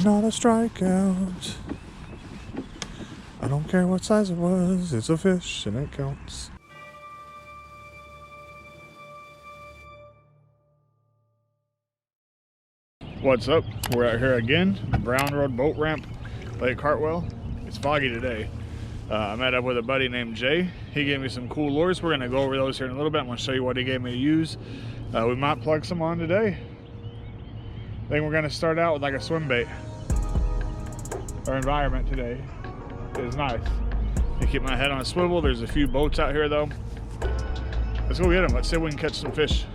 Not a strikeout. I don't care what size it was, it's a fish and it counts. What's up? We're out here again, Brown Road Boat Ramp, Lake Hartwell. It's foggy today. I met up with a buddy named Jay. He gave me some cool lures. We're gonna go over those here in a little bit. I'm gonna show you what he gave me to use. We might plug some on today. I think we're gonna start out with like a swim bait. Our environment today is nice. I keep my head on a swivel. There's a few boats out here though. Let's go get them. Let's see if we can catch some fish.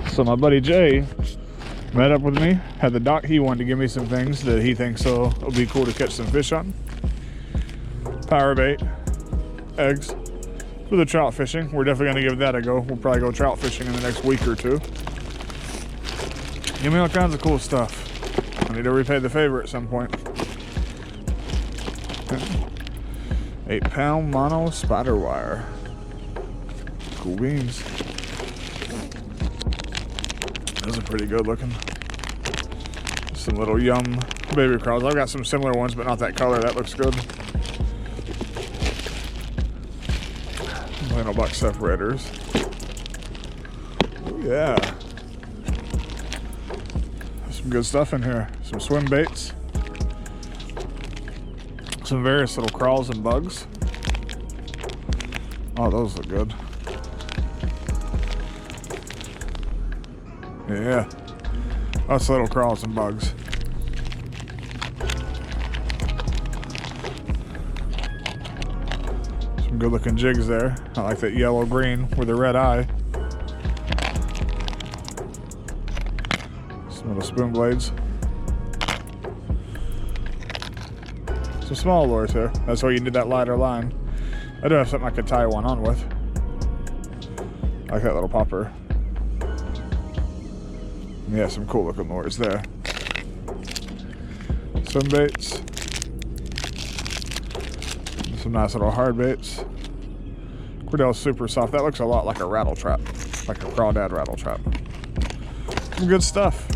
So my buddy Jay met up with me, had the dock. He wanted to give me some things that he thinks will be cool to catch some fish on. Power bait, eggs for the trout fishing. We're definitely gonna give that a go. We'll probably go trout fishing in the next week or two. Give me all kinds of cool stuff. I need to repay the favor at some point. 8-pound mono spider wire. Cool beans. Those are pretty good looking. Some little yum baby crawls. I've got some similar ones, but not that color. That looks good. Little buck separators. Oh yeah. There's some good stuff in here. Some swim baits. Some various little crawls and bugs. Oh, those look good. Yeah, us little crawls and bugs. Some good looking jigs there. I like that yellow green with the red eye. Some little spoon blades. Some small lures here. That's why you need that lighter line. I do have something I could tie one on with. I like that little popper. Yeah, some cool looking lures there. Swim baits. Some nice little hard baits. Cordell's super soft. That looks a lot like a rattle trap. Like a crawdad rattle trap. Some good stuff.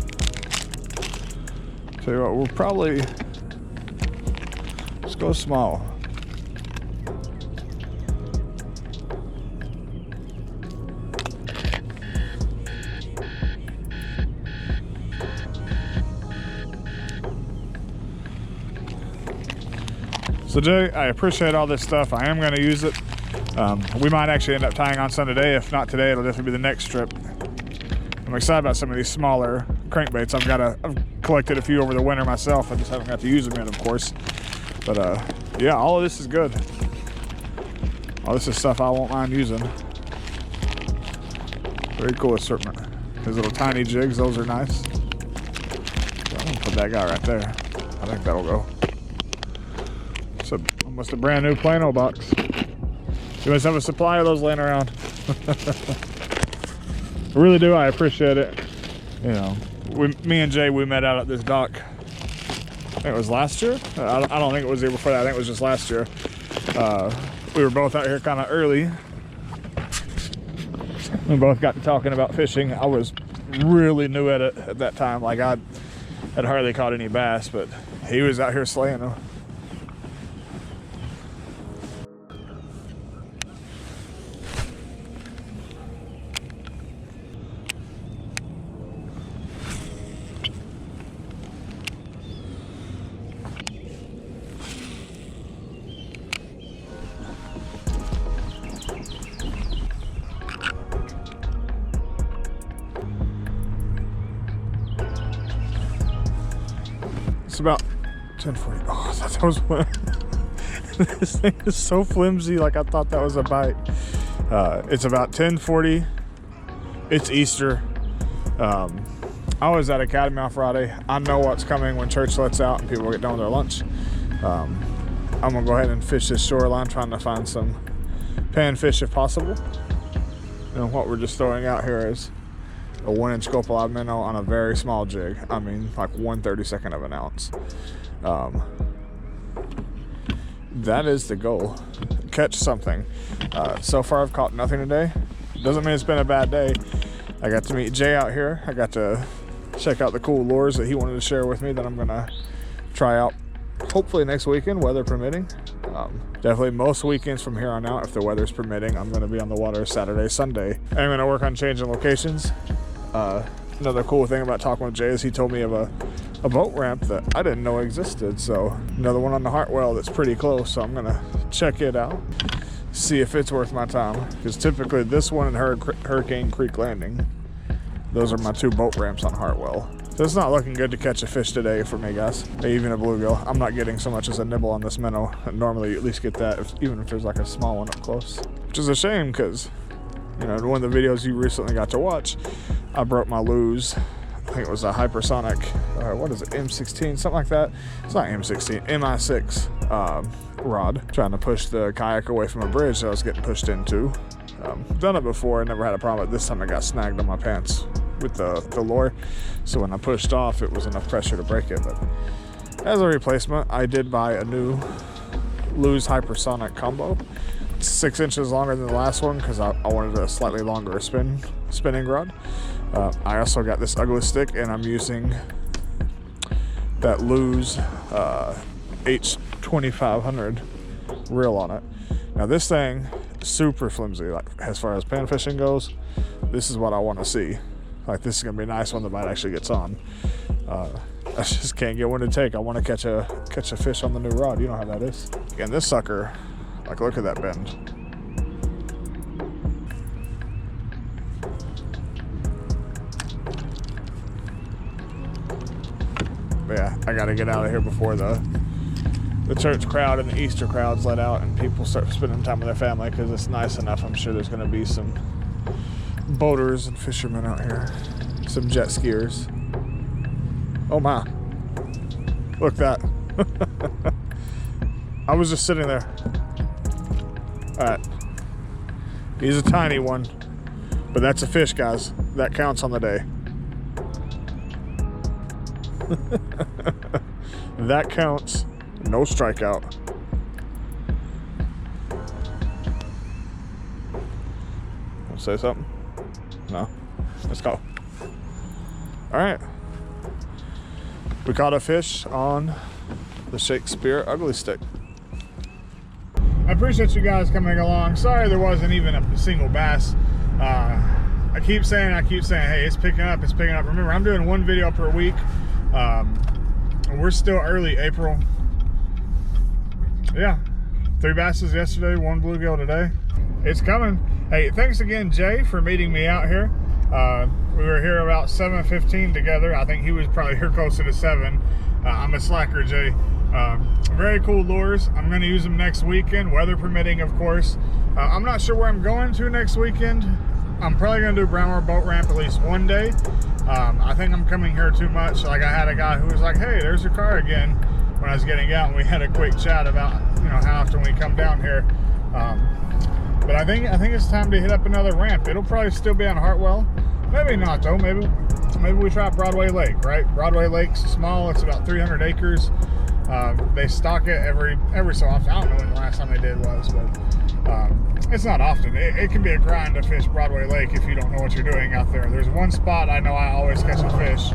Tell you what, we'll probably just go small. So Jay, I appreciate all this stuff. I am going to use it. We might actually end up tying on some today. If not today, it'll definitely be the next trip. I'm excited about some of these smaller crankbaits. I've collected a few over the winter myself. I just haven't got to use them yet, of course. But yeah, all of this is good. All this is stuff I won't mind using. Very cool assortment. These little tiny jigs, those are nice. So I'm gonna put that guy right there. I think that'll go. Almost a brand new Plano box. You must have a supply of those laying around. I really do. I appreciate it. You know, me and Jay, we met out at this dock. I think it was last year. I don't think it was the year before that. I think it was just last year. We were both out here kind of early. We both got to talking about fishing. I was really new at it at that time. Like I had hardly caught any bass, but he was out here slaying them. About 1040. Oh, I thought that was one. This thing is so flimsy. Like I thought that was a bite. It's about 1040. It's Easter. I was at Academy on Friday. I know what's coming when church lets out and people get done with their lunch. I'm gonna go ahead and fish this shoreline, trying to find some panfish if possible. And what we're just throwing out here is a 1-inch scope live minnow on a very small jig. I mean, like 1/32 of an ounce. That is the goal. Catch something. So far I've caught nothing today. Doesn't mean it's been a bad day. I got to meet Jay out here. I got to check out the cool lures that he wanted to share with me that I'm gonna try out hopefully next weekend, weather permitting. Definitely most weekends from here on out, if the weather's permitting, I'm gonna be on the water Saturday, Sunday. I'm gonna work on changing locations. Another cool thing about talking with Jay is he told me of a boat ramp that I didn't know existed. So another one on the Hartwell that's pretty close. So I'm gonna check it out, see if it's worth my time. Because typically this one and Hurricane Creek Landing, those are my 2 boat ramps on Hartwell. So it's not looking good to catch a fish today for me, guys. Even a bluegill. I'm not getting so much as a nibble on this minnow. Normally you at least get that even if there's like a small one up close. Which is a shame because, you know, in one of the videos you recently got to watch, I broke my lose. I think it was a hypersonic, what is it, M16, something like that. It's not M16, MI6 rod. Trying to push the kayak away from a bridge that I was getting pushed into. Done it before, I never had a problem, but this time I got snagged on my pants with the lure. So when I pushed off, it was enough pressure to break it. But as a replacement, I did buy a new Lose hypersonic combo. It's 6 inches longer than the last one because I wanted a slightly longer spinning rod. I also got this ugly stick, and I'm using that Lose H2500 reel on it. Now this thing is super flimsy, like as far as pan fishing goes. This is what I want to see. Like, this is gonna be a nice one that might actually gets on. I just can't get one to take. I want to catch a fish on the new rod. You know how that is. Again, this sucker, like, look at that bend. But yeah, I got to get out of here before the church crowd and the Easter crowds let out and people start spending time with their family, because it's nice enough. I'm sure there's going to be some boaters and fishermen out here, some jet skiers. Oh my, look that. I was just sitting there. All right, he's a tiny one, but that's a fish, guys. That counts on the day. That counts. No strikeout. Want to say something? No? Let's go. All right. We caught a fish on the Shakespeare Ugly Stick. I appreciate you guys coming along. Sorry there wasn't even a single bass. I keep saying, hey, it's picking up, it's picking up. Remember, I'm doing 1 video per week. We're still early April. Yeah, 3 basses yesterday, 1 bluegill today. It's coming. Hey, thanks again, Jay, for meeting me out here. We were here about 7:15 together. I think he was probably here closer to 7. I'm a slacker, Jay. Very cool lures. I'm going to use them next weekend, weather permitting, of course. I'm not sure where I'm going to next weekend. I'm probably going to do Brownwell Boat Ramp at least one day. I think I'm coming here too much. Like, I had a guy who was like, hey, there's your car again, when I was getting out, and we had a quick chat about, you know, how often we come down here. But I think it's time to hit up another ramp. It'll probably still be on Hartwell. Maybe not though. Maybe we try Broadway Lake, right? Broadway Lake's small. It's about 300 acres. They stock it every so often. I don't know when the last time they did was, but it's not often. It can be a grind to fish Broadway Lake if you don't know what you're doing out there. There's one spot I know I always catch a fish,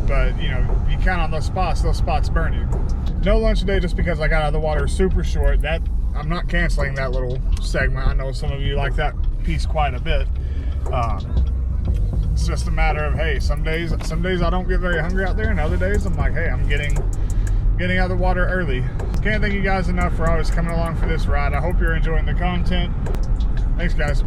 but you know, you count on those spots burn you. No lunch today just because I got out of the water super short. That I'm not canceling that little segment. I know some of you like that piece quite a bit. It's just a matter of, hey, some days I don't get very hungry out there, and other days I'm like, hey, I'm getting out of the water early. Can't thank you guys enough for always coming along for this ride. I hope you're enjoying the content. Thanks, guys.